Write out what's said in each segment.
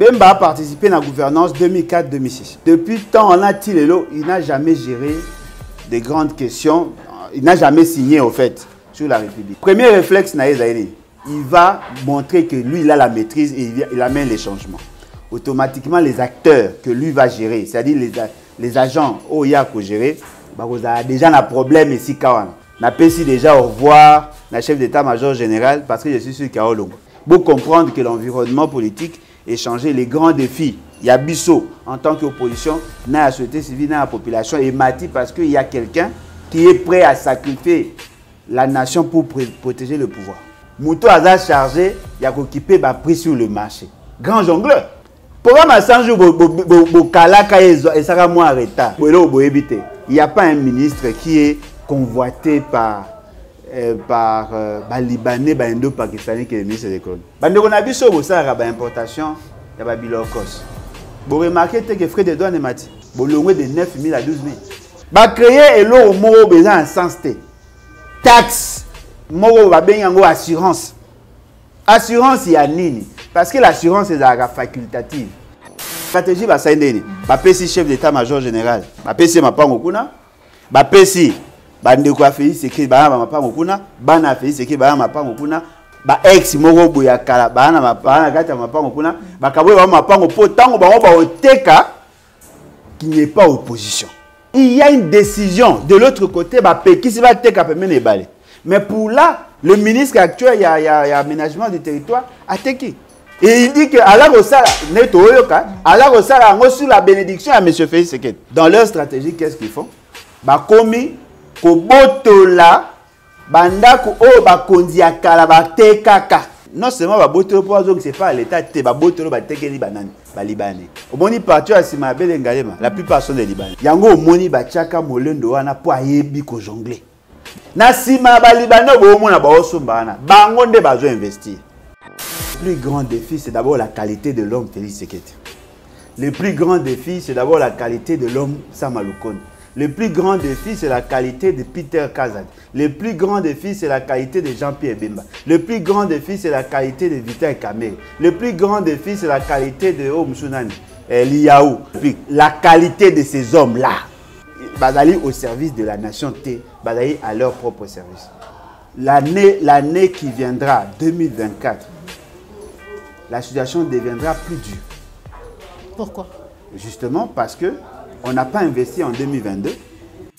Bemba a participé à la gouvernance 2004-2006. Depuis tant on a Tilelo, il n'a jamais géré des grandes questions. Il n'a jamais signé au fait sur la République. Premier réflexe, il va montrer que lui, il a la maîtrise et il amène les changements. Automatiquement, les acteurs que lui va gérer, c'est-à-dire les agents où il y a à gérer, déjà un problème ici. On a déjà au revoir la chef d'état-major général parce que je suis sûr qu'il y a un long. Pour comprendre que l'environnement politique et changer les grands défis. Il y a Bissot en tant qu'opposition, n'a la société civile, n'a la population et Mati parce qu'il y a quelqu'un qui est prêt à sacrifier la nation pour protéger le pouvoir. Mouto a chargé, il y a occupé ma prix sur le marché. Grand jongleur. Programme à 100 jours, il n'y a pas un ministre qui est convoité par Libanais, Indo-Pakistanais qui est le ministre de l'économie. On a vu sur l'importation de la bilocos. Vous remarquez que les frais de douane mati, vous l'avez de 9 000 à 12 000. Vous créez et l'eau au besoin en sens taxe, assurance. Assurance, il y a nini. Parce que l'assurance est facultative. Stratégie, c'est chef d'état-major général. C'est ma pangokuna. C'est bandeko afei seki bana mapanga kuna bana afei seki bana mapanga kuna ba ex moko boya kala bana mapanga kata mapanga kuna bakaboye ba mapanga po tango ba oteka qui n'est pas opposition. Il y a une décision de l'autre côté ba pekisi ba teka pemene balé. Mais pour là le ministre actuel il y a aménagement du territoire a teki. Et il dit que à la Rosala neto oyoka à la Rosala ngo sur la bénédiction à monsieur Félix Sekedi. Dans leur stratégie qu'est-ce qu'ils font? Ba komi Kobotola, bandako o bakonzi akala batekaka. Non seulement babotolo pour que c'est pas l'état te babotolo batekeli banani balibane. Omoni parti à sima belengalema, la plupart sont des libanais. Yango omoni bachaka molendo wana po ayebi ko jongler. Na sima balibane bo omona ba osombana, bango nde bazo investir. Le plus grand défi c'est d'abord la qualité de l'homme Félix Sekedi. Le plus grand défi c'est d'abord la qualité de l'homme Sama Lukonde. Le plus grand défi, c'est la qualité de Peter Kazad. Le plus grand défi, c'est la qualité de Jean-Pierre Bemba. Le plus grand défi, c'est la qualité de Vital Kamerhe. Le plus grand défi, c'est la qualité de Omsunani, Liaou. La qualité de ces hommes-là, Bazali au service de la nation T, Bazali à leur propre service. L'année qui viendra, 2024, la situation deviendra plus dure. Pourquoi? Justement parce que on n'a pas investi en 2022.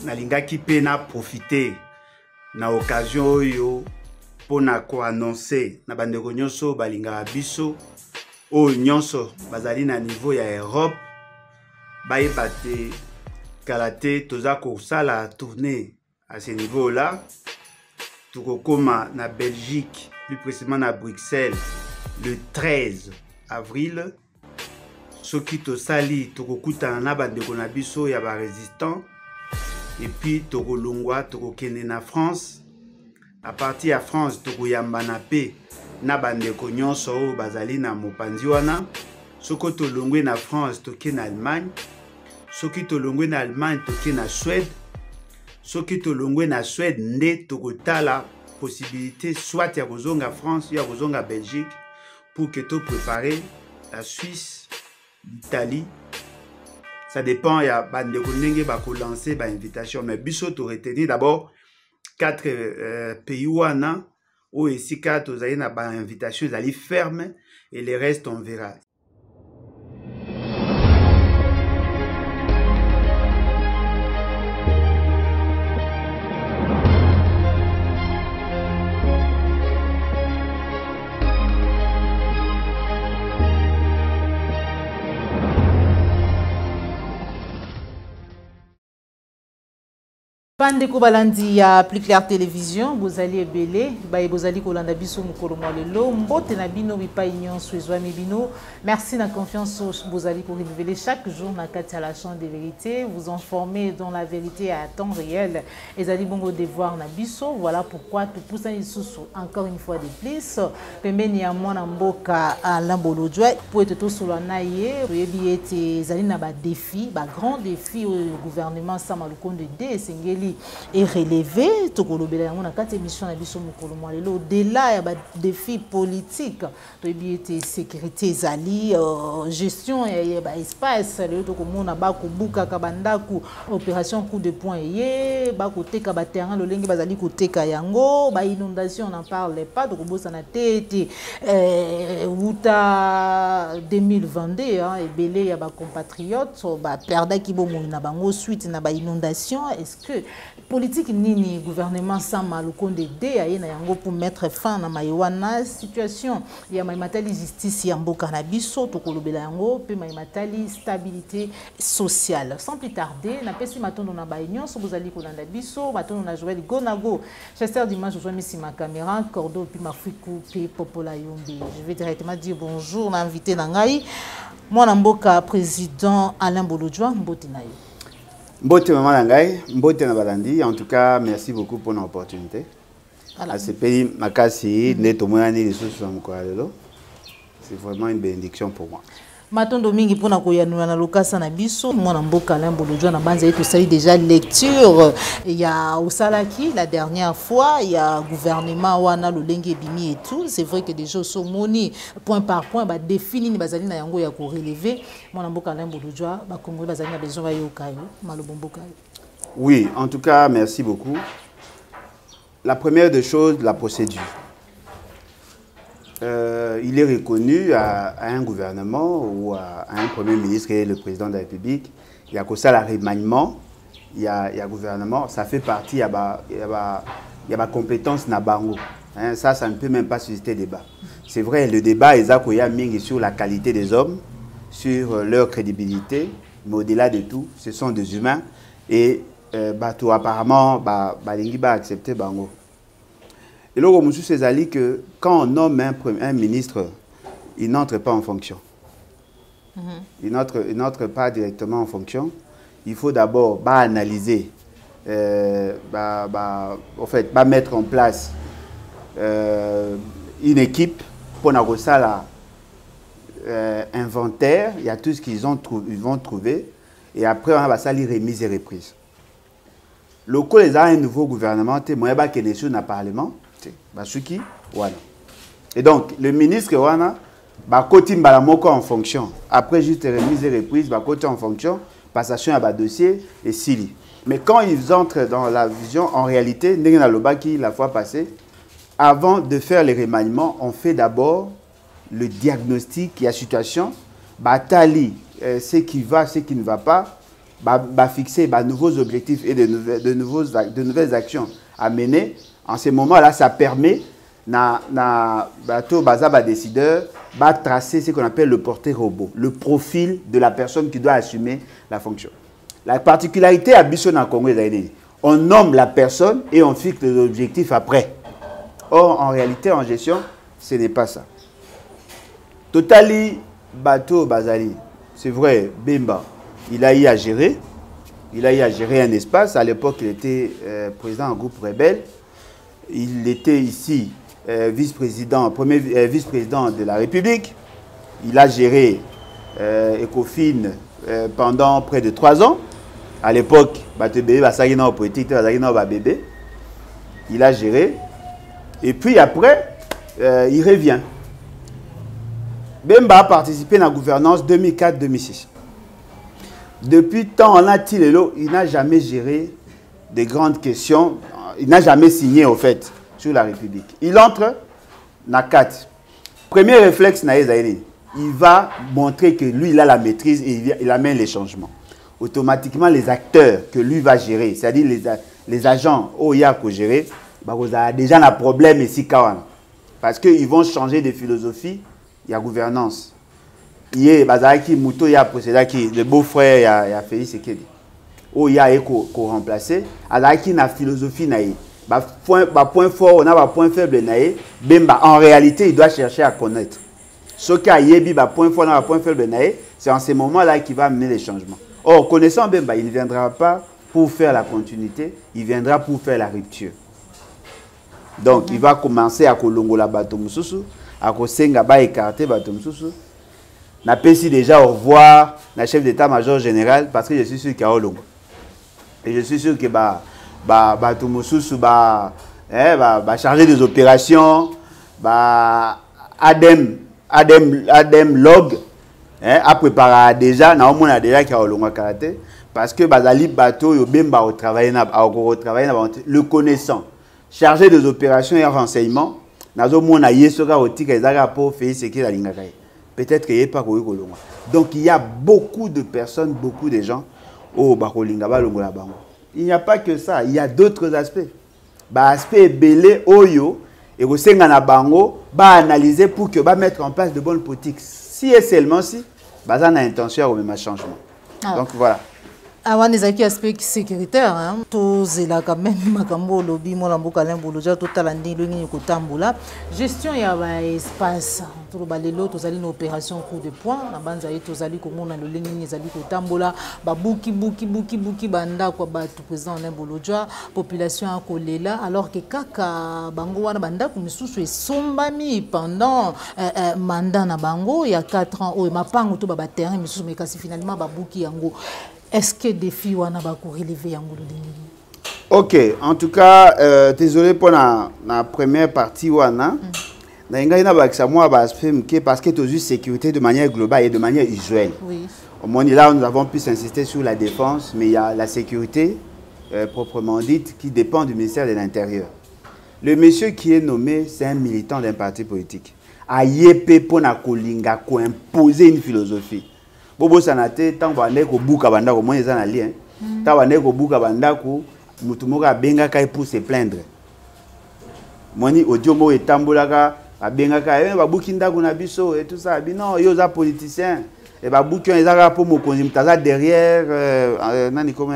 Nalinga qui peine à profiter na occasion yo pour annoncer na bandeko nyonso balinga biso o nyonso bazali na niveau ya Europe baye bate kalate toza ko sala tourner à ce niveau là tukokoma na Belgique plus précisément na Bruxelles le 13 avril. Soki to sali tokokuta na bandeko na biso ya ba résistant et puis tokolongwa tokokende na France à partir de France tokoyamba na pe na bandeko nyonso o bazali na mopanzi wana soko tolongwe na France toke na Allemagne soki tolongwe na Allemagne toke na Suède soki tolongwe na Suède nde tokotala possibilité soit ya kozonga France ya kozonga Belgique pour que to préparer la Suisse l'Italie, ça dépend, il y a des gens qui lancer une invitation, mais Bissot aurait tenu d'abord 4 pays où ici 4 vous avez une invitation, ils allaient fermer et les restes on verra. Bande ko balandi ya Plus Clair Télévision, bozali ebele, baye bozali kolanda biso mukolo molelo, mbote na bino bipa union suizwa mibino. Merci na confiance bozali pour renouveler chaque jour na kati à la chambre de vérité, vous informer dans la vérité à temps réel. Ezali bongo devoir na biso, voilà pourquoi tout poussa isusu encore une fois de plus. Pembeni ya mwana mboka à Lambolojwa pour être tout solo na ye, yebi ete ezali na ba défi, ba grand défi au gouvernement Sama Lukonde de Sengeli Bazali est relevé. Tokolobela yango na kati émission na biso mokolo mwa lelo au-delà ya ba défis politiques to biete sécurité ezali gestion ya ba espace le tokomona ba kubuka kabandaku opération coup de poing ye ba koteka ba terrain lolenge bazali koteka yango ba inondation on en parle pas tokobosa na tete wuta 2022 ebele ya ba compatriotes ba perda ki bo na bango suite na ba inondation. Est-ce que politique nini gouvernement sans malukonde de ya na yango pour mettre fin na maiwana situation ya maimatali justice ya mboka na biso tokolobela yango pe maimatali stabilité sociale. Sans plus tarder na pesi matondo na ba union so bozali kolanda biso matondo na Joël Gonago Chester Dimanche je mets ma caméra cordo puis ma fiku pe popola yombi. Je vais directement dire bonjour na invité na ngai mwana mboka président Alain Bolojwa mbote na yo. Mbote maman Langai, mbote na balandi. En tout cas, merci beaucoup pour l'opportunité. À ce pays, makasi, neto moyani les choses c'est vraiment une bénédiction pour moi. Matondo mingi pona koyanula na lokasa na biso mwana mboka Alain Bolojwa na banza yetu sali déjà lecture ya osalaki la dernière fois il y a gouvernement wana lolenge bimi et tout. C'est vrai que déjà so moni point par point ba défini ni bazali na yango ya ko relever mwana mboka Alain Bolojwa ba Congolais bazali na besoin ba yokayo malobomboka. Oui, en tout cas, merci beaucoup. La première des choses, la procédure. Il est reconnu à un gouvernement ou à un premier ministre et le président de la République. Il y a que ça, le remaniement, il y a gouvernement, ça fait partie, il y a compétence Nabango. Hein, ça ne peut même pas susciter débat. C'est vrai, le débat est sur la qualité des hommes, sur leur crédibilité, mais au-delà de tout, ce sont des humains. Et apparemment, Balingi va accepter Bango. Et là, M. Césali, que quand on nomme un ministre, il n'entre pas en fonction. Il n'entre pas directement en fonction. Il faut d'abord analyser, en fait, mettre en place une équipe pour un inventaire. Il y a tout ce qu'ils vont trouver. Et après, on va salir remise et reprise. Le coup, les a un nouveau gouvernement, il y a des choses dans le Parlement. Et donc, le ministre Wana, côté en fonction. Après, juste remise et reprise, côté en fonction, passation à dossier et sili. Mais quand ils entrent dans la vision, en réalité, la fois passée, avant de faire les remaniements, on fait d'abord le diagnostic et la situation, ce qui va, ce qui ne va pas, fixer de nouveaux objectifs et de nouvelles actions à mener. En ce moment-là, ça permet décideur de tracer ce qu'on appelle le portrait robot, le profil de la personne qui doit assumer la fonction. La particularité à Bissona Congo, on nomme la personne et on fixe les objectifs après. Or, en réalité, en gestion, ce n'est pas ça. Totali Bato Bazali, c'est vrai, Bemba, il a eu à gérer. Il a eu à gérer un espace. À l'époque, il était président d'un groupe rebelle. Il était ici vice-président, premier vice-président de la République. Il a géré Ecofin pendant près de 3 ans. À l'époque, il a géré. Et puis après, il revient. Bemba a participé à la gouvernance 2004-2006. Depuis tant en a-t-il, il n'a jamais géré des grandes questions. Il n'a jamais signé, au fait, sur la République. Il entre dans 4. Premier réflexe, il va montrer que lui, il a la maîtrise et il amène les changements. Automatiquement, les acteurs que lui va gérer, c'est-à-dire les agents OIA qu'il gérer, il a déjà un problème ici. Parce qu'ils vont changer de philosophie, il y a gouvernance. Il y a le beau-frère, il y a Félix Sekedi. Il y a remplacé. Il y a philosophie. Point fort, on a point faible. En réalité, il doit chercher à connaître. Ce qui a point fort, on a point faible. C'est en ce moment-là qu'il va amener les changements. Or, connaissant Bemba, il ne viendra pas pour faire la continuité, il viendra pour faire la rupture. Donc, il va commencer à kolongo la bateau mususu, à kosenga ba écarter bateau mususu. Na pesi déjà au revoir, na chef d'état-major général, parce que je suis sûr qu'il y a Olongo. Et je suis sûr que bato mosusu chargé des opérations Adem Log a préparé déjà na omona déjà qui a olongwa karaté parce que bazali bato yo bemba au travailler le connaissant chargé des opérations et renseignements nazo mona yesoka otika ezaka pour faire ce qu'il a lingaka peut-être qu'il y a pas kolongwa donc il y a beaucoup de personnes beaucoup de gens au bakolinga balongola bango il n'y a pas que ça il y a d'autres aspects aspect belé oyo et au senga na bango analyser pour que mettre en place de bonnes politiques si et seulement si bazana intention au même changement donc voilà. Avant les acquis aspect sécuritaire, tous et là quand même makambo lobby mo lamboka lemboloja total andi longi ko tambola gestion ya ba espace to balelo to zali une opération coup de poing na banza yeto zali ko mona lo lengi zali ko tambola ba buki banda kwa ba tout président lemboloja population a kolela alors que kaka bango wana banda ko misusu esombami pendant mandat na bango ya 4 ans o mapango to ba terrain misusu mais kasi finalement ba buki yango. Est-ce que des filles ont relevé en Ok, en tout cas, désolé pour la première partie. Parce que tu as juste sécurité de manière globale et de manière usuelle. Oui. Au moins, là, nous avons pu insister sur la défense, mais il y a la sécurité proprement dite qui dépend du ministère de l'Intérieur. Le monsieur qui est nommé, c'est un militant d'un parti politique. Ayepe pour imposer une philosophie. Bobo sanate tant bande ko buka banda ko moyeza na lien tant bande ko buka banda ko mutu moka benga kai pour se plaindre moni audio mo etambulaka abenga kai ba buki ndako na biso et tout ça non yo za politicien et ba buki on ezaka pour mokonzi mutaza derrière nani comment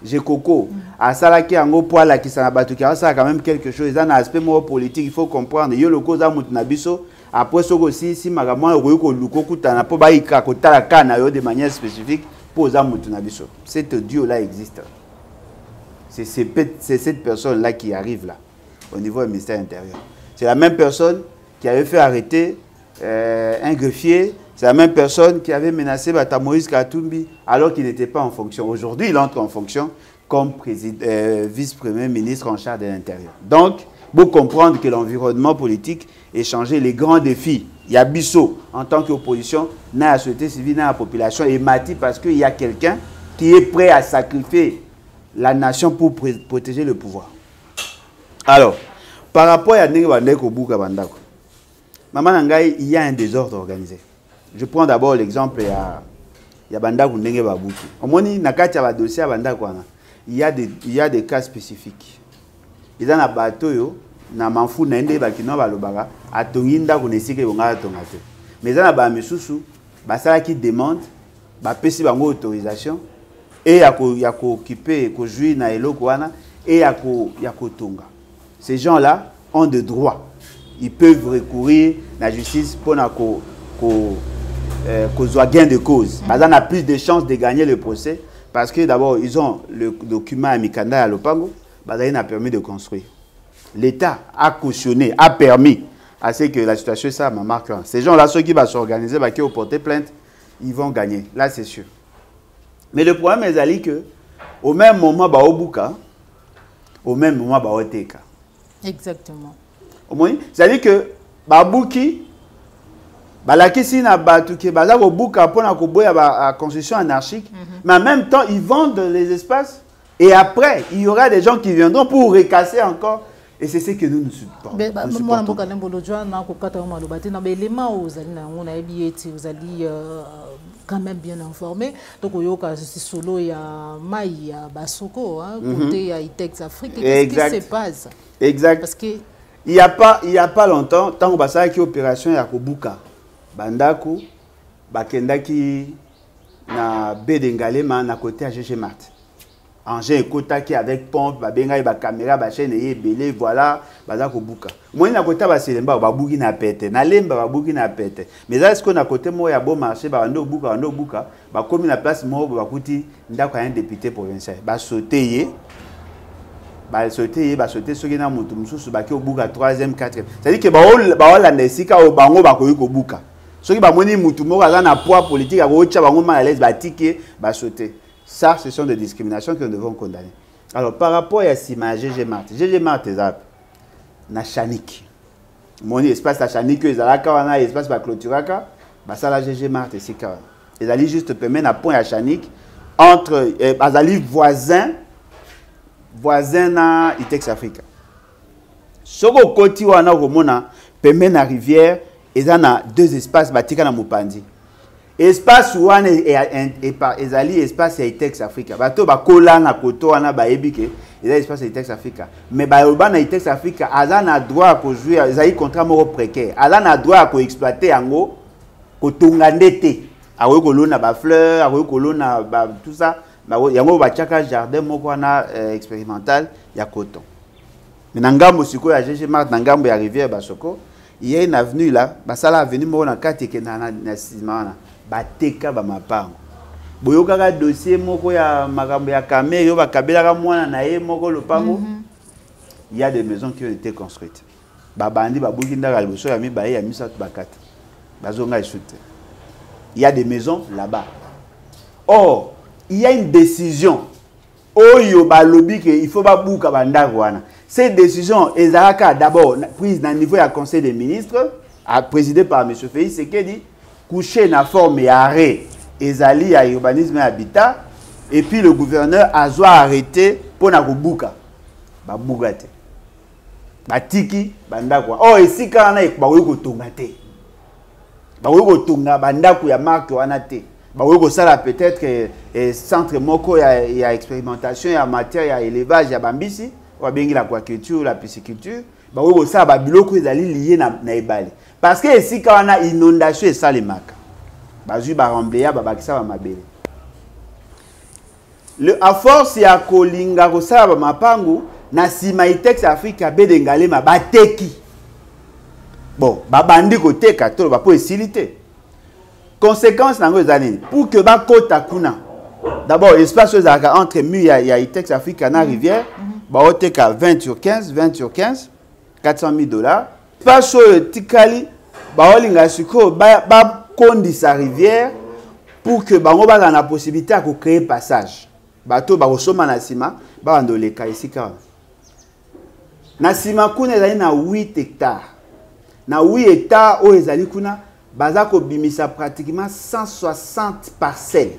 j'ai coco à salaki ango poala ki sana batu ki ça quand même quelque chose dans aspect mo politique il faut comprendre yo le cause mutu na biso. Après, si magamon de manière spécifique pour cet duo-là existe. C'est cette personne-là qui arrive là, au niveau du ministère intérieur. C'est la même personne qui avait fait arrêter un greffier. C'est la même personne qui avait menacé Moïse Katumbi alors qu'il n'était pas en fonction. Aujourd'hui, il entre en fonction comme vice-premier ministre en charge de l'intérieur. Donc, pour comprendre que l'environnement politique est changé, les grands défis. Il y a Bissot en tant qu'opposition, n'a la société civile, n'a la population, et Mati parce qu'il y a quelqu'un qui est prêt à sacrifier la nation pour protéger le pouvoir. Alors, par rapport à Ndeko Bouka Bandako, Maman Nangaï, il y a un désordre organisé. Je prends d'abord l'exemple, il y a Bandako Ndenge Babouki. Au moins, il y a des cas spécifiques. Il y a un bateau, na manfu na ende bakino balobaka atonginda kunesike bonga tongate mais za na ba misusu basala qui demande ba pesi bango autorisation et ya ko occuper ko jouir na eloko wana et ya ko tonga. Ces gens-là ont des droits, ils peuvent recourir à la justice pour na ko gain de cause. Bazan a plus de chances de gagner le procès parce que d'abord ils ont le document à Mikanda à Lopango, bazan a permis de construire. L'État a cautionné, a permis à ce que la situation ça m'a marqué. Ces gens-là, ceux qui vont s'organiser, qui vont porter plainte, ils vont gagner. Là, c'est sûr. Mais le problème est que au même moment, au même moment, Oteka. Exactement. Au moins, c'est-à-dire que Babouki, Balakisi na Batuki, Bazako Bouka pour la construction anarchique, mais en même temps, ils vendent les espaces et après, il y aura des gens qui viendront pour recasser encore. Et c'est ce que nous supportons. Moi, quand même bien informé. Donc, il y a solo, il y a Maï, il y a Basoko, côté il y a Itex Afrique. Qu'est-ce qui se passe? Exact. Parce que il y a pas longtemps, tant que ça qui opération ya Kobuka, Bandaku, Bakendaki na Bedengalema na côté à GG Mart. Engin Kotaki avec pompe, babenga ba caméra, ba chaîne et belé, voilà, bazako buka. Moi na côté ba selemba ba buki na pete, na lemba ba buki na pete. Mais là est-ce qu'on a côté moi ya bon marché ba ndo buka, ba komi na place mo ba kuti ndako un député provincial. Ba sauter ceux qui na mutu mususu ba ki obuka 3e 4e. C'est-à-dire que ba ola ndesika o bango ba ko yuko buka. Ceux qui ba moni mutu mo ka na poids politique a ko cha bango mal à l'aise ba ticket ba sauter. Ça, ce sont des discriminations que nous devons condamner. Alors, par rapport à Sima GG Mart, na Chanik. Mon espace à Chanik, ils ont un espace pour clôturer. Ça, la GG Mart, c'est ça. Ils allaient juste permettre un point à Chanik entre les voisins na Itex Africa. Ce qu'on continue à permet la rivière, ils ont deux espaces bâtis dans Mupandi. Espace où on est par espace à Itex Africa. Bato ba kola na koto ana ba ebike, ils ont espace à Itex Africa. Mais ba urban na Itex Africa, azan a droit à jouer, ils ont contrat moro précaire. Azan a droit à exploiter ango, ko tongandete. Awe kolona ba fleurs, awe kolona ba tout ça. Ba yango ba chaka jardin moko ana expérimental ya coton. Mais nangambo siko ya GG Mart nangambo ya rivière Basoko, il y a une avenue là, ba sala avenue moko na kati ke na simana. Bateka ba mapango boyoka ka dossier moko ya makambo ya kamere yo bakabela ka mwana na ye moko lopango. Il y a des maisons qui ont été construites ba bandi ba bukinda ka liboso ya mibaye ya misatu bakata bazonga échouté. Il y a des maisons là-bas. Or il y a une décision oyo ba lobby que il faut ba buka bandako wana. Cette décision ezalaka d'abord prise dans le niveau du conseil des ministres présidé par monsieur Félix Sekedi, couché na forme et arrêt ezali à urbanisme et habitat, et puis le gouverneur a dû arrêter pour na kubuka ba bugate batiki bandako. Oh ici quand on a ba ko tonga te ba ko tonga bandako ya marque wana te ba ko sala peut-être centre moko ya expérimentation ya matière ya élevage ya bambisi ou bien l'aquaculture, la pisciculture, ba ko sala ba biloko ezali lié na ebale. Parce que ici, quand on a inondation, ça les marque. À force, il y a Kolinga, Rosaba, Mapangu, Nasima Itex Africa, Bedengale, Bateki. Bon, Babandi côté, Kato, pour faciliter. Conséquence, pour que Bakota Kuna, d'abord, l'espace entre Mu et Itex Africa, na rivière, Baoteka 20 sur 15, 20 sur 15, $400,000. Pas sur Tikali, baolinga suko ba kondi sa rivière pour que bango ba na possibilité à créer passage. Bato ba kosoma na sima ba ndoleka ici ka. Na sima kuna ezali na 8 hectares. Na 8 hectares o ezali kuna baza ko bimisa pratiquement 160 parcelles.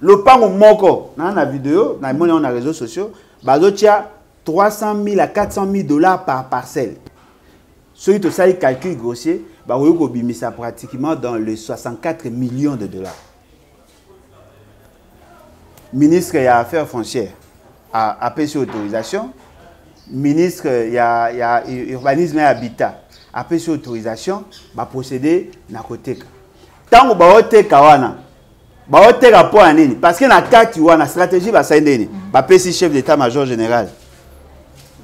Le pango moko na vidéo na moni na réseaux sociaux bazo tia $300,000 à $400,000 par parcelle. Ceux qui ont calcul grossier, ça pratiquement dans les 64 millions de dollars. Ministre des Affaires foncières a payé autorisation. Ministre de l'Urbanisme et Habitat a payé autorisation pour procéder à côté. Tant que vous avez kawana, parce que la stratégie va s'aider. Le chef d'état-major général.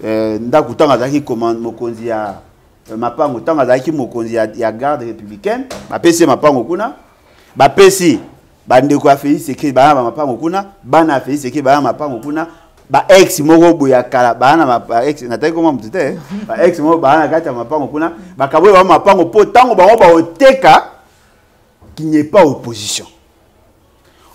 Ndakutanga commande mokonzi ya mapango tanga zaki mokonzi ya garde républicaine ba pesi mapango kuna ba pesi bandeko afeli seke ba mapango kuna bana afeli seke ba mapango kuna ba ex moko boya kala bana ba ex nataki koma mutete ba ex moko bana kata mapango kuna ba kabwe ba mapango po tango ba oteka qu'il n'y ait pas opposition.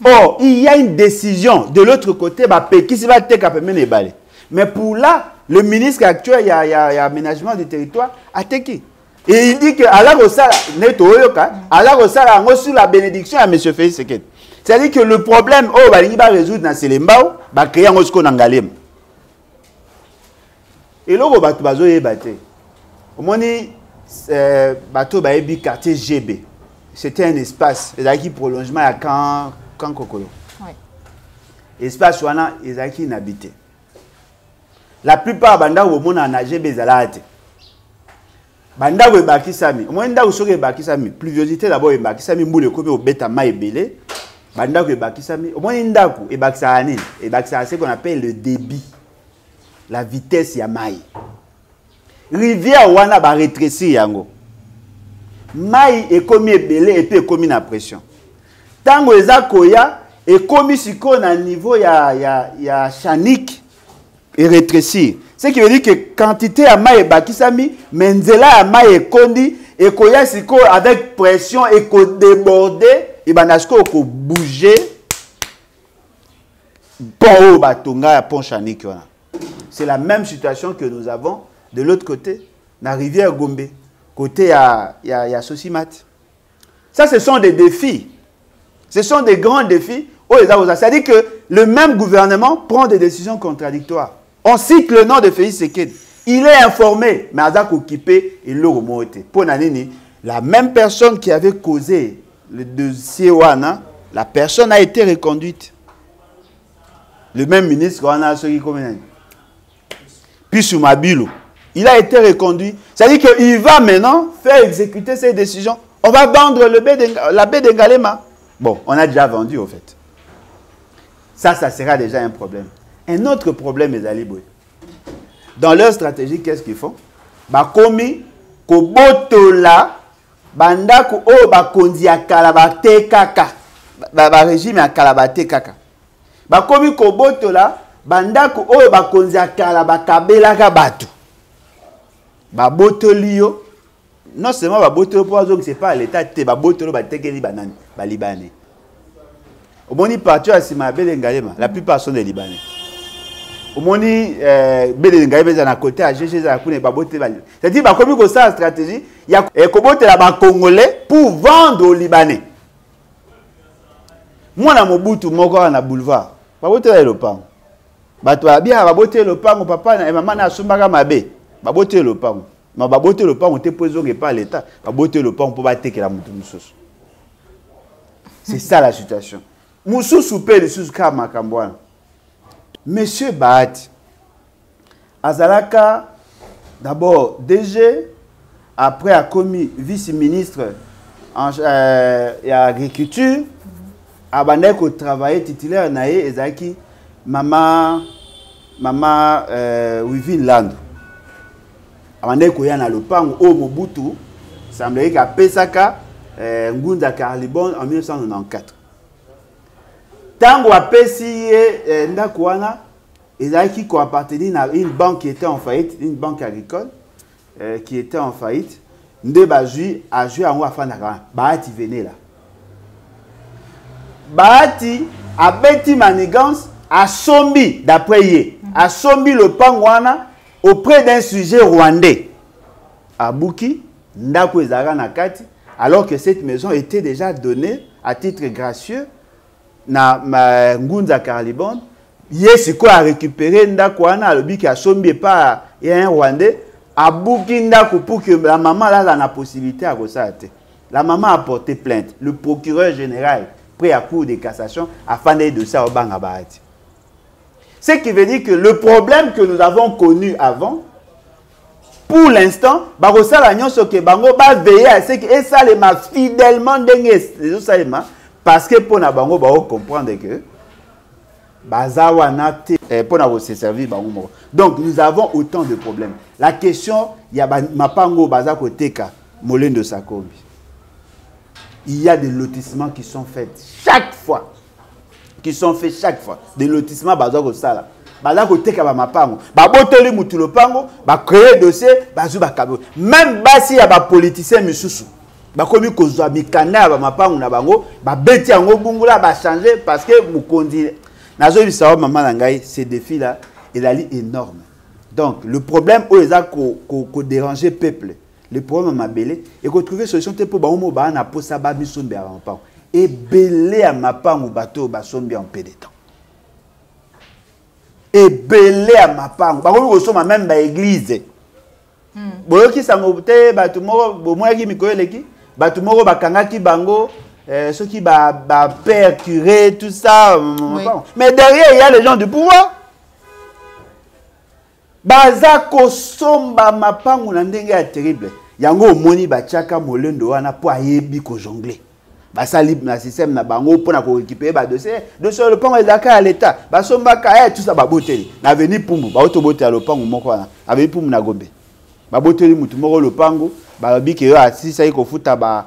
Or il y a une décision de l'autre côté ba peki si ba teka pemene balé. Mais pour là, le ministre actuel, il y a aménagement du territoire, a teki. Et il dit que Allah Rosala, Allah Rosala, sur la bénédiction à M. Félix Sekedi. C'est-à-dire que le problème, il va résoudre dans Selembao, il va créer un Osko Nangalem. Et là, il va battre. Au moins, il va quartier GB. C'était un espace, il y a un prolongement à Camp Kokolo. Espace où il y a inhabité. La plupart banda wo mona na GB zalate. Banda wo bakisami. Mo nda usoke bakisami. Pluviosité d'abord e bakisami mbule ko be obeta ma ebele. Banda ko bakisami. Mo nda ko e bakisa nini? E bakisa ce qu'on appelle le débit. La vitesse ya mai. Rivière wana ba rétrécir yango. Mai e komi ebele et puis e komi na pression. Tango eza koya e komi siko na niveau ya Chanik et rétrécir. Ce qui veut dire que quantité à maï bakisami, menzela à maï kondi et koya siko avec pression et ko déborder et banasko ko bouger pont batonga pont Chanik. C'est la même situation que nous avons de l'autre côté, la rivière Gombe, côté il y a Sosimat. Ça, ce sont des défis. Ce sont des grands défis. C'est-à-dire que le même gouvernement prend des décisions contradictoires. On cite le nom de Félix Tshisekedi. Il est informé, mais Azak occupé et le remonté. Pour Nanini, la même personne qui avait causé le dossier Wana, la personne a été reconduite. Le même ministre, puis Soumabilo, il a été reconduit. C'est-à-dire qu'il va maintenant faire exécuter ses décisions. On va vendre la baie de Ngalema. Bon, on a déjà vendu, au fait. Ça sera déjà un problème. Un autre problème, les aliboués. Dans leur stratégie, qu'est-ce qu'ils font? Bakomi, kobotola, bandako, oh, bakondi ya kalabate kaka. Régime ya kalabate kaka. Bakomi, kobotola, bandako, oh, bakondi ya kalabakabela kabatu. Babotolio. Non seulement babotolo pour que c'est pas l'état, c'est babotolo batekeli banani, Libanais. Au moni parti à Simabé Ngalema, la plupart sont des Libanais. Au moni Bélé Ngalema à côté à GG à Koune baboté Bali. C'est-à-dire bah comme ça stratégie, il y a kobote là Congolais pour vendre aux Libanais. Moi na Mobutu moko na boulevard. Baboté là le pan. Bato bien baboté le pan papa et maman na sumbaka mabe. Baboté le pan. Mais baboté le pan on te pose pas l'état. Baboté le pan pour battre que la mutu mususu. C'est ça la situation. Mususu pe le sous kama kambwana. Monsieur Bahati Azalaka d'abord DG, après a commis vice-ministre en agriculture, abandonné ko travailler titulaire naé ezaki mama Wivin Land. Abandonné ko yana lopango o Mobutu, semblerait qu'à Pesaka Ngunza Carlibon en 1994. Tango a PCI Ndakwana, qui appartenait à une banque qui était en faillite, une banque agricole qui était en faillite. Nde Bajui a joué en Wafandaka. Bahati venait là. Bahati a bêti manigance à Sombi, d'après Yé, a Sombi le Pangwana auprès d'un sujet rwandais. À Bouki, Ndako Ezara Nakati, alors que cette maison était déjà donnée à titre gracieux na Ngunza Carlibon. Yesiko a récupéré Ndako Ana, le but a Sombi pas et un Rwandais. A Bouki Ndako pour que la maman là a la possibilité à ressortir. La maman a porté plainte. Le procureur général prêt à cour de cassation afin d'aider de ça au Bangabahati. Ce qui veut dire que le problème que nous avons connu avant, pour l'instant, Barossa l'agnon ce que Bango va veiller à ce que et ça les m'a fidèlement dengue parce que pour na Bango va comprendre que Bazawana pour na se servir Bango. Donc nous avons autant de problèmes. La question il y a Mapango Bazako Teka Molène de Sakombi. Il y a des lotissements qui sont faits chaque fois. Des lotissements Bazako Sala. Bazako Teka Mapango. Babotoli Mutulo Pango, ba créer dossier, bazu bakabo. Même basi ya ba politicien misusu. Ba komi kozwa mikanda ba Mapango na bango, ba beti yango bungula ba changer parce que mukondi nazo bisawa maman nangai ces défis là, il est énorme. Donc le problème où les a ko déranger peuple. Le problème m'a belé et qu'on trouver solution pour baomo ba na posa ba bisombe à Mapango. Et belé à Mapango bateau ba sombi en peu de temps. Et belé à Mapango. Bakomi ko soma même ba église. Boyoki sangote batu moko bomoyaki mikoyeleki, batu moko bakangaki bango ceux qui père curé tout ça. Oui. Mais derrière il y a les gens du pouvoir. Bazako somba Mapango na ndenge ya terrible. Yango moni bachaka molendo wana po ayebi ko jongler. Basali na système na bango pour na ko récupérer ba dossier le pango ezaka à l'état. Basomba ka tout ça ba boteli. Na veni pumbu ba otobote le pango moko wana. Aveni pumbu na Gombe. Ba boteli mutu moko le pango ba biki yo asisa ko futa ba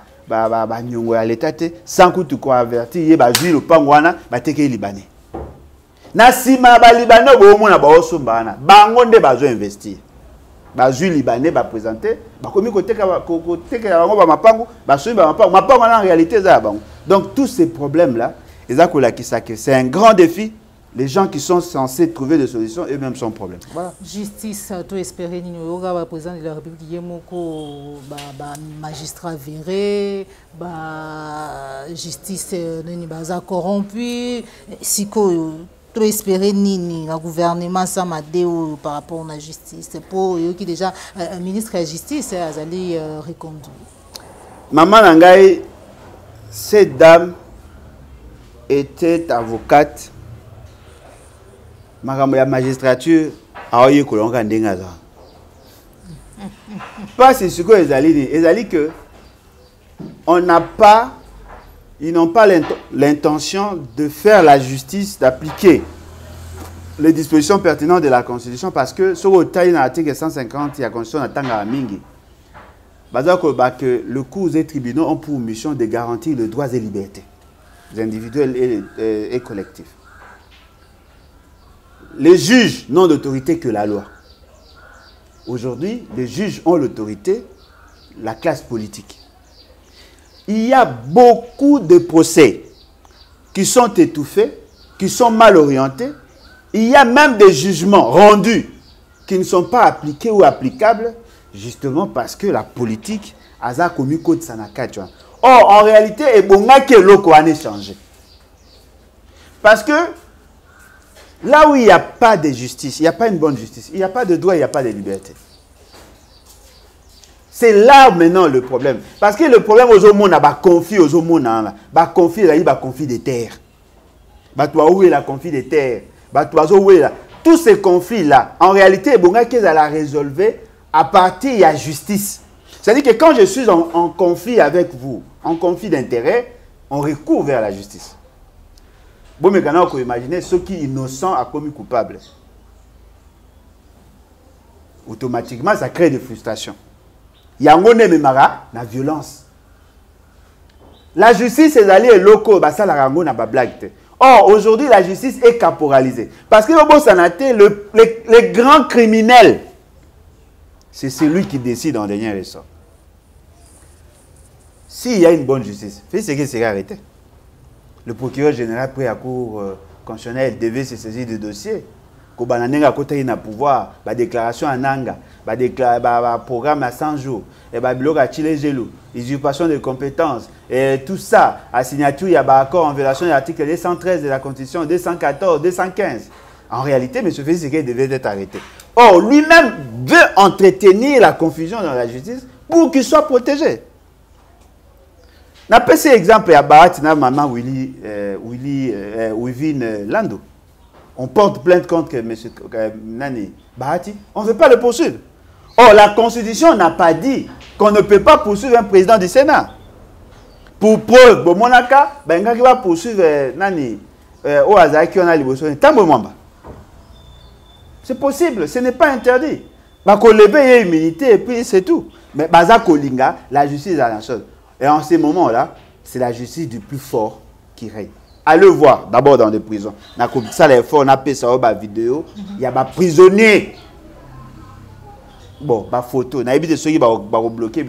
nyongo ya l'état te sans kutu ko avertir ye ba jui le pango wana ba teke libanais. Na sima ba libanais bo mona ba osomba wana. Bango nde bazo investir. Bazui libanais ba présenter ba komi ko teka bango ba Mapango ba soyi ba Mapango en réalité ça bango. Donc tous ces problèmes là, c'est un grand défi. les gens qui sont censés trouver des solutions, eux-mêmes sont problème. Voilà. Justice, tu espères que le président de la République Yemoko, magistrat véré, justice corrompu, si tu espérer ni le gouvernement Samadeo par rapport à la justice pour qui déjà un ministre de la justice a allé reconduire. Maman Nangai, cette dame était avocate. La magistrature a eu pas c'est ce que les alliés que on n'a pas, ils n'ont pas l'intention de faire la justice, d'appliquer les dispositions pertinentes de la Constitution parce que sur l'article 150 il y a la Constitution attend à Mingi. Que le cours des tribunaux ont pour mission de garantir les droits et libertés individuels et collectifs. Les juges n'ont d'autorité que la loi. Aujourd'hui, les juges ont l'autorité, la classe politique. Il y a beaucoup de procès qui sont étouffés, qui sont mal orientés. Il y a même des jugements rendus qui ne sont pas appliqués ou applicables, justement parce que la politique a commis code sanaka. Or, en réalité, il y a que l'eau a changé. Parce que là où il n'y a pas de justice, il n'y a pas une bonne justice, il n'y a pas de droit, il n'y a pas de liberté. C'est là maintenant le problème. Parce que le problème aux hommes, on conflit aux hommes, conflit des terres. Où est la conflit des terres? Tous ces conflits-là, en réalité, il y a la résolver à partir de la justice. C'est-à-dire que quand je suis en conflit avec vous, en conflit d'intérêt, on recourt vers la justice. Bon, mais quand on peut imaginer ceux qui sont innocents à commis coupables. Automatiquement, ça crée des frustrations. Il y a la violence. La justice est allée locaux, ça la rango na blague. Or, aujourd'hui, la justice est caporalisée. Parce que les grands criminels, c'est celui qui décide en dernier ressort. S'il y a une bonne justice, c'est ce qui sera arrêté. Le procureur général pris à cour constitutionnelle devait se saisir du dossier. Quand on a côté na pouvoir, la déclaration en Nanga, le programme à 100 jours, et à Chile Gelou, usurpation de compétences, et tout ça, à signature, il y a un accord en violation de l'article 213 de la Constitution, 214, 215. En réalité, M. Félix Tshisekedi devait être arrêté. Or, lui-même veut entretenir la confusion dans la justice pour qu'il soit protégé. N'a pas cet exemple à Bahatina, maman Wivin Lando. On porte plainte contre M. Nani Bahati. On ne veut pas le poursuivre. Or, la Constitution n'a pas dit qu'on ne peut pas poursuivre un président du Sénat. Pour preuve, Bomonaka, ben qui va poursuivre Nani Oazaki on a libéré. C'est possible, ce n'est pas interdit. Bah qu'on lever l'immunité et puis c'est tout. Mais Baza Kolinga, la justice est la chose. Et en ces moments-là, c'est la justice du plus fort qui règne. Allez voir, d'abord dans des prisons. Ça, les forts, on a fait ça, on a vidéo. Il y a des prisonniers. Bon, ma photo. On a évité ceux qui vont bloquer.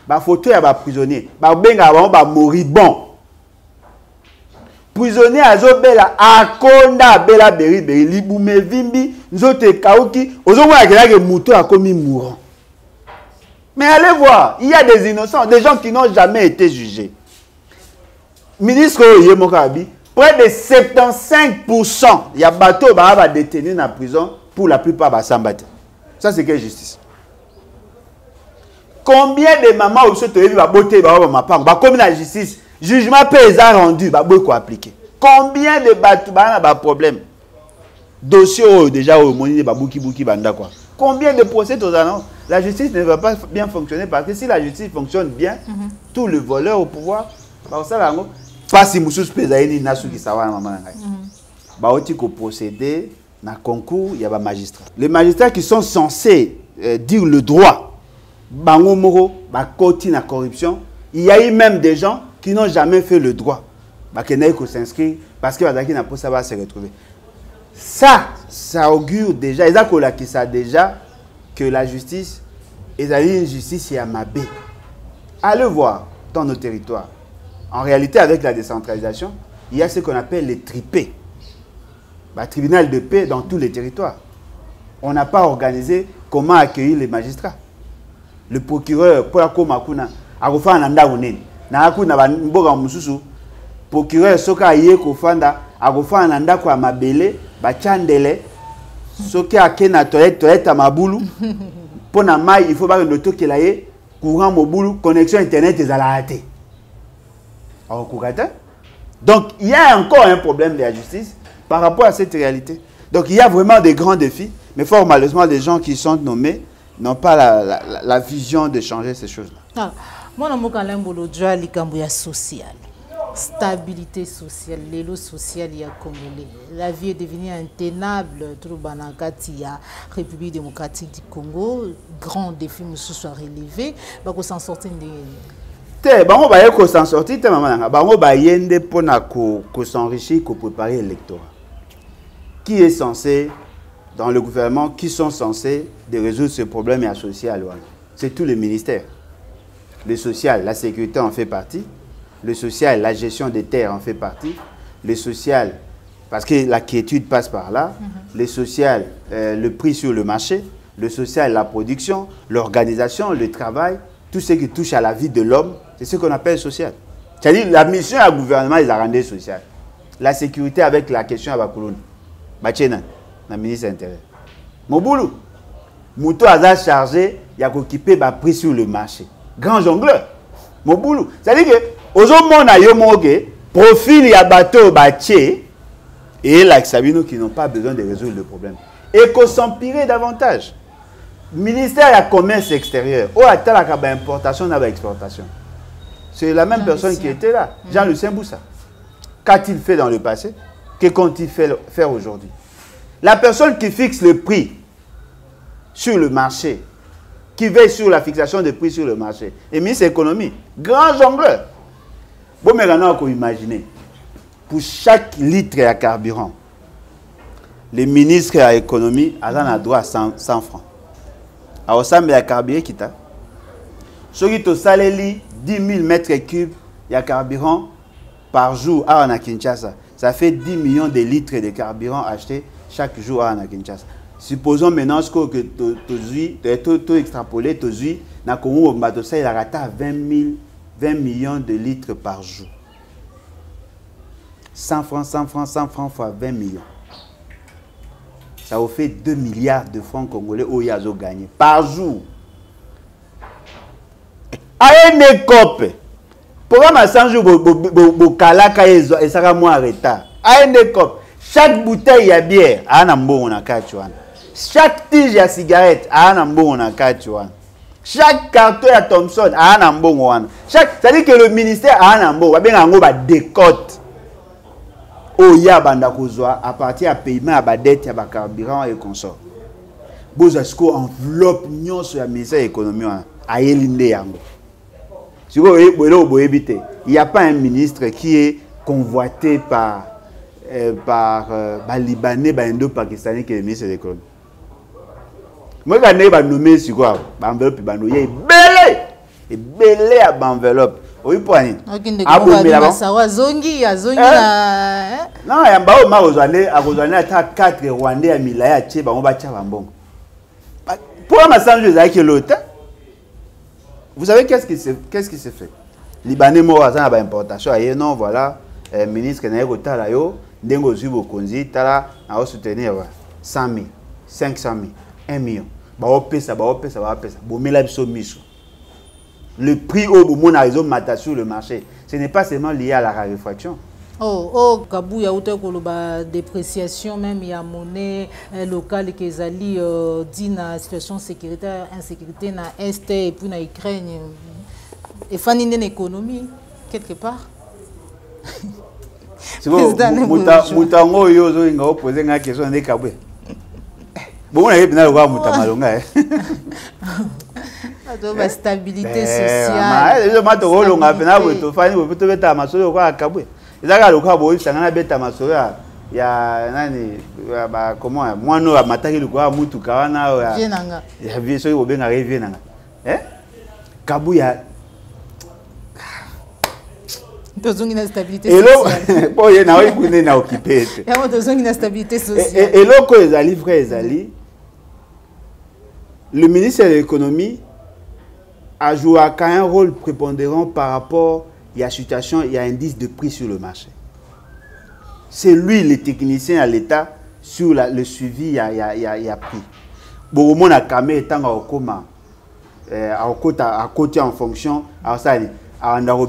Ma photo, il y a des prisonniers. Il y a des moribonds. Prisonniers, à Konda, Bela, Beri, Beri, Liboume, Vimbi, Nzote, Kaoki. Aux hommes, il y a des moutons à commis mourants. Mais allez voir, il y a des innocents, des gens qui n'ont jamais été jugés. Ministre Yemokabi, près de 75%, il y a bateau va détenus dans la prison, pour la plupart va s'embattre. Ça, c'est quelle justice? Combien de mamans au sauté va botter, comme la justice, jugement paysan rendu, va beaucoup appliquer. Combien de bateaux va problème? Dossier déjà au moni va bouki banda quoi. Combien de procès aux annonces? La justice ne va pas bien fonctionner parce que si la justice fonctionne bien, tous les voleurs au pouvoir, pas si Moussous Pesaïni Nassou qui savoir maman. Baoti ko procéder na concours, il y a des magistrats. Les magistrats qui sont censés dire le droit, bango moro, ba koti na corruption, il y a eu même des gens qui n'ont jamais fait le droit. Ba kenai ko s'inscrire parce que bazaki na po ça va se retrouver. Ça augure déjà, qui ça déjà que la justice est une justice à Mabé. Allez voir dans nos territoires. En réalité, avec la décentralisation, il y a ce qu'on appelle les tripés. tribunal de paix dans tous les territoires. On n'a pas organisé comment accueillir les magistrats. Le procureur, pour la Komakuna, a refait un anda unen. Na akuna mboga mususu. Procureur soka yé kofanda, a refait un anda kwa mabele, ba chandele. Soka akena toilette à maboulou. Pour na mai, il faut pas que le toque là yé, courant moboulou, connexion internet et zalaate. Donc il y a encore un problème de la justice par rapport à cette réalité. Donc il y a vraiment des grands défis, mais fort malheureusement les gens qui sont nommés n'ont pas la vision de changer ces choses-là. Moi, je social. Stabilité sociale, l'élo social il y a Congolais. La vie est devenue intenable. Il y a République démocratique du Congo, grand défi soit relevé. On s'en sortir de... Bango ba yeko s'en sortir te maman nga bango ba yende pona ko s'enrichir, ko préparer l'électorat. Qui est censé dans le gouvernement qui sont censés de résoudre ce problème associé à l'ONU? C'est tous les ministères. Le social, la sécurité en fait partie. Le social, la gestion des terres en fait partie. Le social, parce que la quiétude passe par là. Le social, le prix sur le marché. Le social, la production, l'organisation, le travail. Tout ce qui touche à la vie de l'homme, c'est ce qu'on appelle social. C'est-à-dire la mission du gouvernement est de rendre social. La sécurité avec la question à Bakoulou. Bachena, la ministre intérieure. Mon boulot, Mouto a chargé, il y a occupé le prix sur le marché. Grand jongleur. Mon boulot. C'est-à-dire que, aujourd'hui, on a eu profil, il y a bateau, bâché, et là, Sabino qui n'ont pas besoin de résoudre le problème. Et qu'on s'empirer davantage. Ministère du commerce extérieur, ou à tel importation ou exportation. C'est la même personne qui était là, Jean-Lucien Boussa. Qu'a-t-il fait dans le passé? Que compte-t-il faire aujourd'hui? La personne qui fixe le prix sur le marché, qui veille sur la fixation des prix sur le marché, et ministre de l'économie, grand jongleur. Bon, mais maintenant, on peut imaginer, pour chaque litre de carburant, le ministre de l'économie a droit à 100 francs. Alors, ça, il y a carburant qui t'a. Ce qui te salé 10 000 mètres cubes de carburant par jour à Kinshasa. Ça fait 10 millions de litres de carburant achetés chaque jour à Kinshasa. Supposons maintenant que tu extrapolé, tu as 20 millions de litres par jour. 100 francs, 100 francs, 100 francs fois 20 millions. Ça vous fait 2 milliards de francs congolais au Yazo gagné par jour. Aïe ne programme à 100 jours, Bokalaka et ça moins en retard. Aïe ne chaque bouteille de bière, on a chaque tige de cigarette, on a chaque carton à Thompson, c'est-à-dire que le ministère a un décote. Oya banda kozwa à partir à paiement à dette à carburant et consort. Bozasko enveloppe nyon sur la ministère de l'économie à Yelinde yango. Il n'y a pas un ministre qui est convoité par Libanais, Indo-Pakistanais qui est le ministre de l'économie. Moi, quand je vais nommer sur quoi, l'enveloppe, il est belé à l'enveloppe. Oui, pour aller. Non, il y a un 4 Rwandais à Milaya, vous savez qu'est-ce qui s'est fait? Libanais Morazan a importation. Non, voilà, ministre Naïko Talayo, Dengo Zubo Konzi, Tala, a soutenir 100 000, 500 000, 1 million. Le prix au moment où sur le marché, ce n'est pas seulement lié à la raréfaction. Kabou, il y a une dépréciation, même il y a monnaie locale qui est dit dans la situation sécuritaire, insécurité dans l'Est et puis dans l'Ukraine. Et fan une économie, quelque part. C'est bon, Moutango Yozo, il a posé une question de Kabou. Bon, on a bien le voir Moutamalonga. La stabilité sociale. Il y a nani comment moi no amataki lukwa mutu kawana ya viso yo benga revie nanga Kabuya Tozongi na stabilité sociale. Bon, il y a une occupé. Il y a une stabilité sociale. Et là, quand ils allaient, frère, ils allaient, le ministre de l'économie a joué un rôle prépondérant par rapport à la situation, il y a un indice de prix sur le marché. C'est lui, le technicien à l'État, sur le suivi, il y a prix. Beaucoup de monde a camé étant à côté en fonction, à ça, on a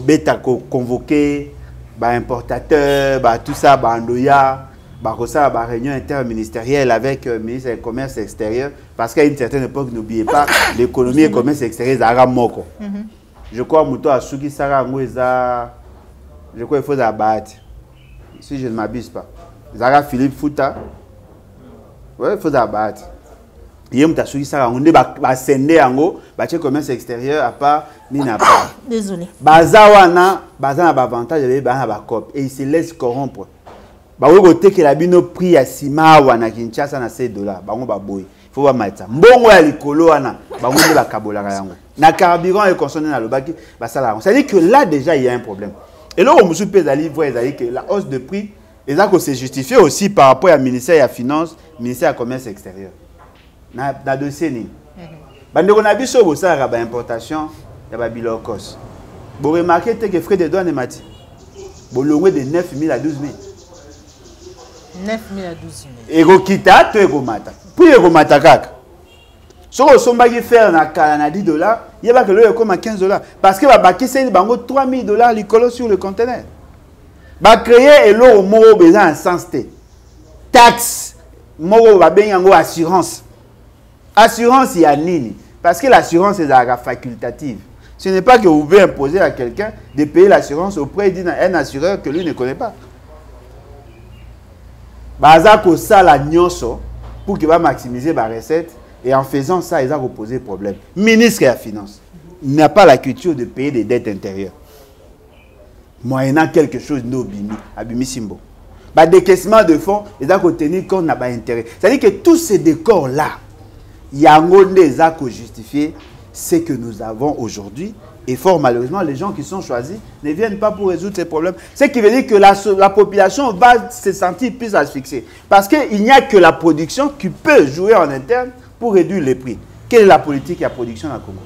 convoqué, importateur, tout ça, Andoya, réunion interministérielle avec le ministre du Commerce extérieur, parce qu'à une certaine époque, n'oubliez pas, l'économie et le commerce extérieur, c'est moko. Je crois que à Souki Sarango, je crois qu'il faut abattre. Si je ne m'abuse pas. Zara Philippe Fouta, oui, il faut abattre. Il y a un Souki Sarango, on va sender en le commerce extérieur, à part, ni n'a pas. Désolé. Bazawana, Bazana avantage, il y a un cop et il se laisse corrompre. Bah oui, côté que la bino prix à Simawa na Kinshasa na $7. Bah on va boy. Faut pas mettre ça. Mbongo ya likolo wana. Bah on va kabola yango. Na carburant et consommé na lobaki. Bah ça là. Ça veut dire que là déjà il y a un problème. Et là on me peut aller voir que la hausse de prix, et ça que c'est justifié aussi par rapport au ministère de la Finance, ministère du Commerce extérieur. Na dossier ni. Bah ndeko na biso bo ça ba importation ya ba bilokos. Vous remarquez que frais de douane mati. Bon longue de 9 000 à 12 000. 9 000 à 12 000. Et Rokita, tu es Romata. Puis Romata kaka. Si on somba qui fait na $10, il y a que le comme à $15. Parce que baki c'est bango $3 000 licolo sur le conteneur. Ba créer et l'eau moro besoin en sens T. Taxe moro ba ben yango assurance. Assurance il y a nini parce que l'assurance est facultative. Ce n'est pas que vous pouvez imposer à quelqu'un de payer l'assurance auprès d'un assureur que lui ne connaît pas. Bazako ça la nyoso pour qu'il va maximiser la recette et en faisant ça ils ont posé problème. Ministre de la Finance n'a pas la culture de payer des dettes intérieures. Moyennant quelque chose d'obimi, abimi simbo. Bah décaissement de fonds ils ont tenir compte n'a pas intérêt. C'est-à-dire que tous ces décors là, il y a un monde des actes justifiés ce que nous avons aujourd'hui. Et fort malheureusement, les gens qui sont choisis ne viennent pas pour résoudre ces problèmes. Ce qui veut dire que la population va se sentir plus asphyxiée. Parce qu'il n'y a que la production qui peut jouer en interne pour réduire les prix. Quelle est la politique de la production dans le Congo?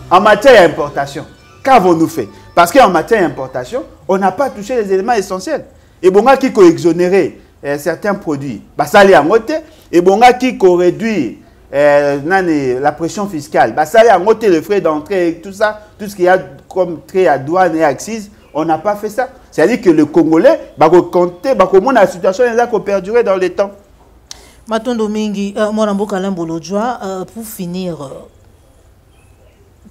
En matière d'importation, qu'avons-nous fait? Parce qu'en matière d'importation, on n'a pas touché les éléments essentiels. Et bon, qui a exonéré certains produits, ça allait en côté. Et bon, qui a réduit la pression fiscale, ça allait monter les frais d'entrée et tout ça, tout ce qu'il y a comme trait à douane et axes, on n'a pas fait ça. C'est-à-dire que le Congolais, compter, comment la situation est perdurer dans le temps. Matondo Mingi, pour finir,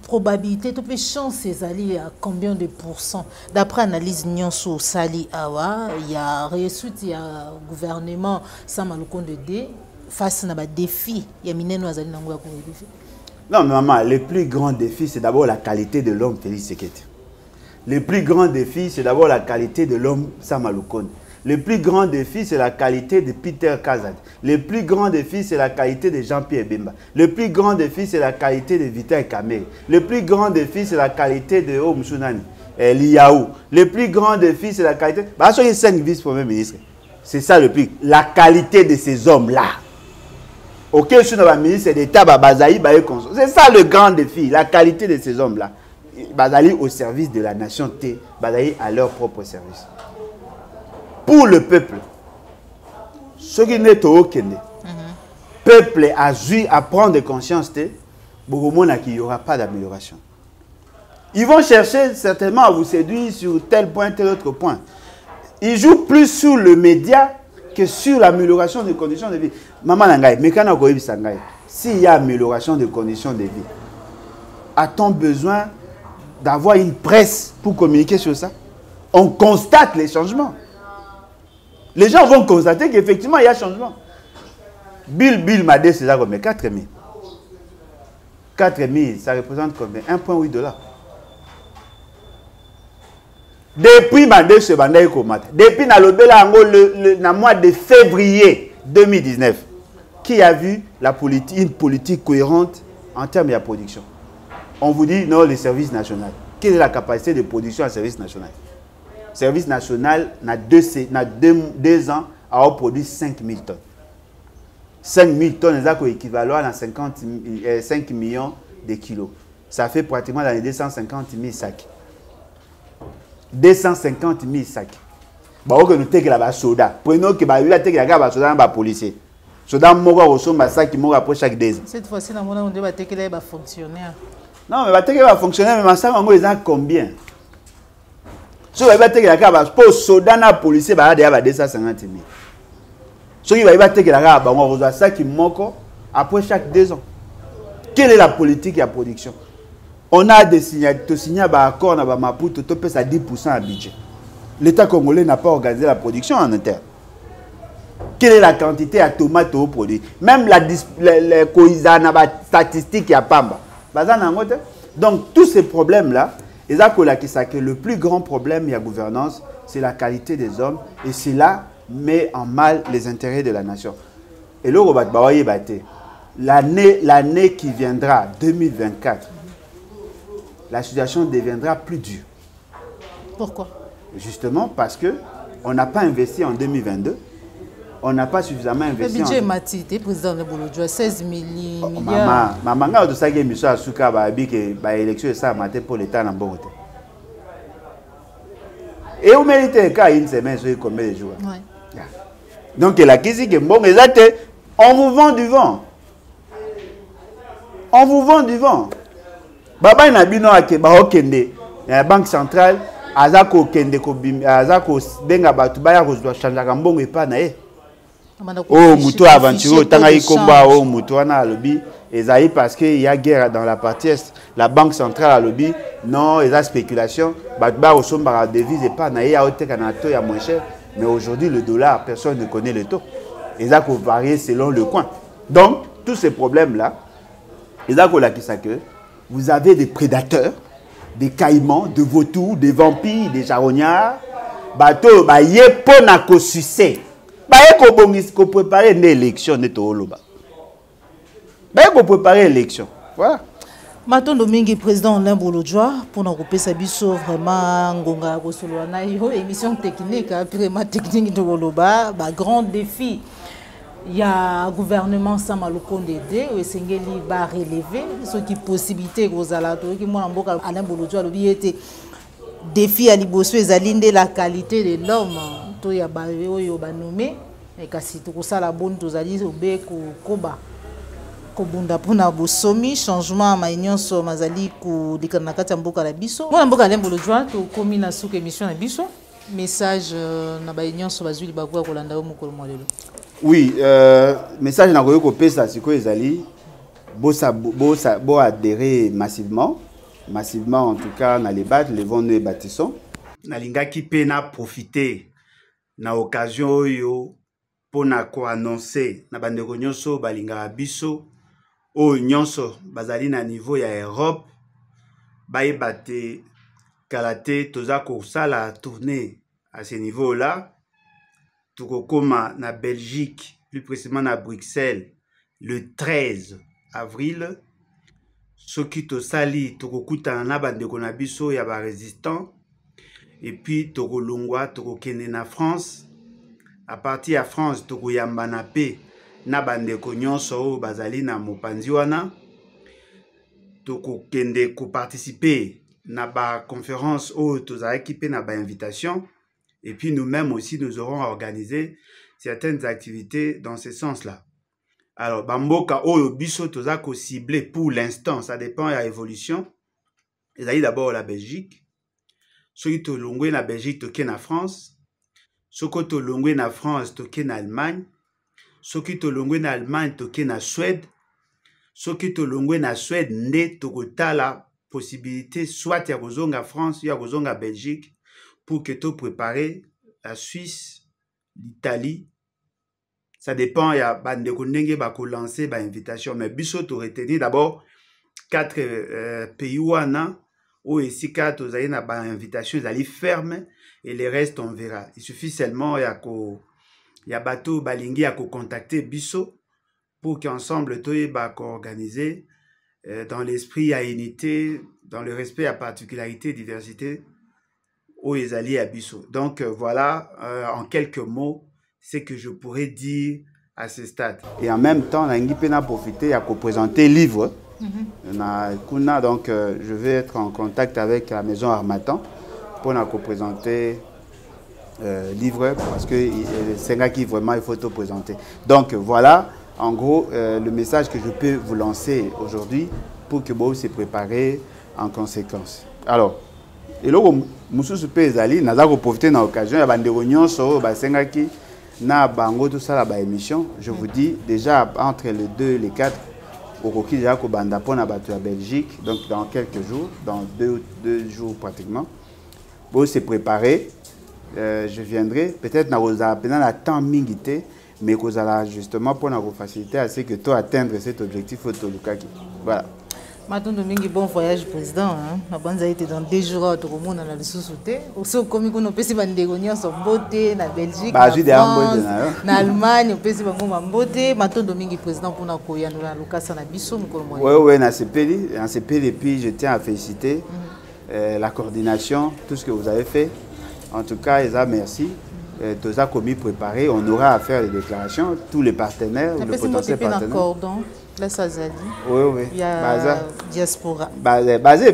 probabilité, tu peux chancer Zali à combien de pourcents? D'après l'analyse Nyonso Sali Awa, il y a réussite, il y a gouvernement Samalukon de D. Face à des défis, il y a mineno azali nango ya ko défi. Non, mais maman, le plus grand défi, c'est d'abord la qualité de l'homme Félix Sekete. Le plus grand défi, c'est d'abord la qualité de l'homme Samalukon. Le plus grand défi, c'est la qualité de Peter Kazad. Le plus grand défi, c'est la qualité de Jean-Pierre Bemba. Le plus grand défi, c'est la qualité de Vital Kamé. Le plus grand défi, c'est la qualité de Omsunani, Liaou. Le plus grand défi, c'est la qualité. Bah, il y a 5 vice-premiers ministres. C'est ça le plus. La qualité de ces hommes-là. Ok, je suis dans la ministre d'État, c'est ça le grand défi, la qualité de ces hommes-là. Bazali au service de la nation T, Bazali à leur propre service. Pour le peuple, ce qui n'est au Kenya, peuple a dû prendre conscience T, il n'y aura pas d'amélioration. Ils vont chercher certainement à vous séduire sur tel point, tel autre point. Ils jouent plus sur le média que sur l'amélioration des conditions de vie. Maman Nangaï, mais quand on a s'il y a amélioration des conditions de vie, a-t-on besoin d'avoir une presse pour communiquer sur ça? On constate les changements. Les gens vont constater qu'effectivement il y a changement. Bill m'a dit c'est là comme 4 000. 4 000, ça représente combien? 1,8 $. Depuis depuis le mois de février 2019, qui a vu une politique cohérente en termes de production? On vous dit non, les services nationaux. Quelle est la capacité de production à service national? Service national, na 2 ans, a produit 5 000 tonnes. 5 000 tonnes, c'est équivalent à 5 millions de kilos. Ça fait pratiquement dans les 250 000 sacs. 250 000 sacs. Bah, que nous avons là soda. Prenons que bah, nous avons soda dans policier. Soda moga reçoit ma sac qui moga pour chaque 2 ans. Cette fois-ci, nous avons dit que les fonctionnaires. Non, mais les fonctionnaires, mais ma sac ils ont combien? Si vous avez pour soda dans policier, bah, il y a 250 000. Si vous avez un sac qui manque après chaque 2 ans. Quelle est la politique de la production? On a signé un accord dans Maputo, tu pèses à 10% à budget. L'État congolais n'a pas organisé la production en interne. Quelle est la quantité de tomates au produit? Même les statistiques, il n'y a pas. Donc, tous ces problèmes-là, le plus grand problème de la gouvernance, c'est la qualité des hommes. Et cela met en mal les intérêts de la nation. Et là, l'année qui viendra, 2024, la situation deviendra plus dure. Pourquoi? Justement parce qu'on n'a pas investi en 2022. On n'a pas suffisamment investi. Le budget Matite, président de Bolodjo, 16 milliards. Maman, de ça qui est mis à Souka, l'élection ça maté pour l'État dans bon côté. Et vous méritez qu'à une semaine, sur combien de jours? Ouais. Donc la question est bon, on vous vend du vent. On vous vend du vent. Baba Nabino Akeba Okende, la Banque centrale, Azako Kende Kobim, Azako Benga Batubaya Roswa Chanjaka Mbongo et Panae. Oh, Moutou aventureux, Tangaï Komba, oh, Moutou Ana Alobi, Ezaï parce qu'il y a guerre dans la partie est, la Banque centrale Alobi, non, il y a spéculation, Batba au Sombara devise et Panae, à Ote Kanato, il y a moins cher, mais aujourd'hui le dollar, personne ne connaît le taux. Ezako varie selon le coin. Donc, tous ces problèmes-là, Ezako la Kisake, vous avez des prédateurs, des caïmans, des vautours, des vampires, des charognards. Bateau, bah yé ponako succès. Bah yé ko préparer une élection neto oloba. Bah yé ko préparer l'élection. Voilà. Maton Domingue, président Alain Bolodjoa, pour nous couper sa biso vraiment ngonga kosolwana yo émission technique, vraiment technique de Oloba, bah grand défi. Il y a un gouvernement sans malocon d'aider, et c'est ngeli va relever ce qui possibilité aux alentours qui moi en boka Alain Bolodjoa le était défi à liboso ezalinde la qualité de l'homme to ya ba yo ba nommé et kasi to ça la bonne to zali obe ko koba ko bunda pona bosomi changement ma nyonso mazali ko dikana kati mboka la biso moi mboka Alain Bolodjoa to komi na sous émission na biso message na ba nyonso bazuli bakwa ko landa mokolo molelo. Oui, message na koyo ko pesa siko ezali bo adhérer massivement en tout cas na les battes les vont nous bâtissons na lingaki pena profiter na occasion oyo pona ko annoncer na bandeko nyonso balinga biso o nyonso bazali na niveau ya Europe baibate kalate toza ko sala tourner à ce niveau là. Tukokoma na Belgique, plus précisément na Bruxelles, le 13 avril. Soki to sali tokokuta na bandeko na biso ya ba résistant. Et puis tokolongwa tokokende na France. À partir de France tokoyamba na pe na bandeko nyonso bazali na mopanzi wana. Tokokende ko participer na ba conférence o tozaki pe na ba invitation. Et puis nous-mêmes aussi, nous aurons organisé certaines activités dans ce sens-là. Alors, Bamboka, Oyo, Biso, Tozako ciblé pour l'instant, ça dépend de l'évolution. Il y a d'abord la Belgique. Ceux qui ont la Belgique, toqué la France. Ceux qui ont la France, toqué l'Allemagne. Ceux qui ont l'Allemagne, toqué la Suède. Ceux qui ont la Suède, né, tokota la possibilité, soit il y a la France, il y a la Belgique. Pour que tu prépares la Suisse, l'Italie, ça dépend, il y a des gens qui lancer une invitation. Mais Bissot tu retenir d'abord 4 pays où ici 4 vous avez une invitation, ils allaient ferme et les restes on verra. Il suffit seulement il y a bateau balingi à contacter Bissot pour qu'ensemble tu organiser dans l'esprit à unité, dans le respect à particularité, diversité, aux alliés à Bissau. Donc voilà, en quelques mots, ce que je pourrais dire à ce stade. Et en même temps, on a profité à présenter livre. Donc je vais être en contact avec la maison Armatan pour nous présenter livre parce que c'est là qui vraiment il faut te présenter. Donc voilà, en gros, le message que je peux vous lancer aujourd'hui pour que vous se préparez en conséquence. Alors, et là, mususu pe ezali naza ko profiter na occasion ya bandeko nyonso ba sengaki na bango tout ça la émission. Je vous dis déjà entre les 2 et les 4 au Roki déjà ko banda pona batu à Belgique, donc dans quelques jours, dans deux jours pratiquement. Pour se préparer, je viendrai peut-être na rosa pendant la temps mingité, mais que ça justement pour nous faciliter à ce que toi atteindre cet objectif photolukaki. Voilà. Maintenant, Domingue, bon voyage, président. Ma bonne été dans 2 jours, tout le monde a le sous-souté. Aussi, comme nous peut se vendre des gagner sur beauté, na Belgique, na France, na Allemagne, on peut se vendre en beauté. Maintenant, Domingue, président, pour nous accueillir, nous allons Lucas na Bissau, oui, na CPL, et puis je tiens à féliciter la coordination, tout ce que vous avez fait. En tout cas, Esa, merci. Tout ça commis préparé, on aura à faire les déclarations, tous les partenaires, le potentiel partenaire. Oui, oui. Il y a diaspora. Basé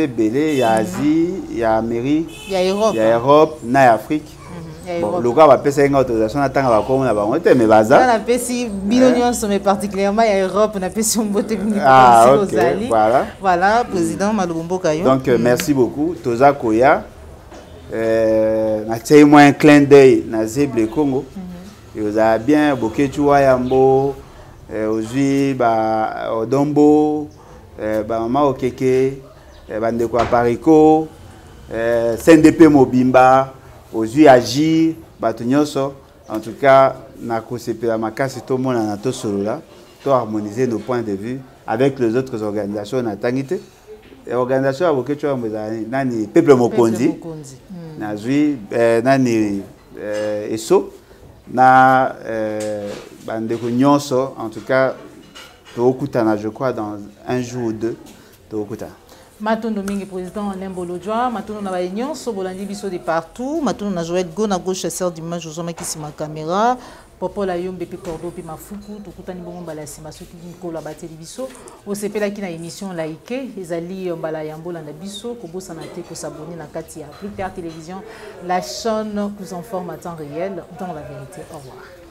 Belé, il y a Asie, il y a Amérique, il y a Europe, il y a Afrique. Bon, le gars va passer une autorisation, on attend qu'on va mais on a passé mais particulièrement il y a Europe, on a passé un beau technique ok, voilà. Voilà, président Malubombo Kayo. Donc merci beaucoup, Toza Koya. Na moi un clin d'œil na Zeble Congo. Et vous avez bien Boketu Wayambo, aujourd'hui Odombo, Mama Okeke, Bandeko Apariko, CNDP Mobimba, aujourd'hui Agir, Batunyoso. En tout cas, na kosepe la makasi tout le monde a tout solo là, tout harmoniser nos points de vue avec les autres organisations na tangité. Organisation à Boketu Nani Peuple Mokondi. Nazui nani eso na bandeko nyonso en tout cas tokutana je crois dans un jour ou 2 tokutana. Matondo mingi président Nembolo Joa, matondo na ba nyonso bolandi biso de partout, matondo na Joël Go na gauche chasseur d'image ozoma ki sima caméra. Popo la yombe pe cordo pe mafuku tokutani bongo mbala sima soki nkola bateli biso osepela ki na émission laïque ezali mbala yambo landa biso ko bossa na te ko s'abonner na kati ya Plus Clair Télévision, la chaîne vous informe à temps réel dans la vérité. Au revoir.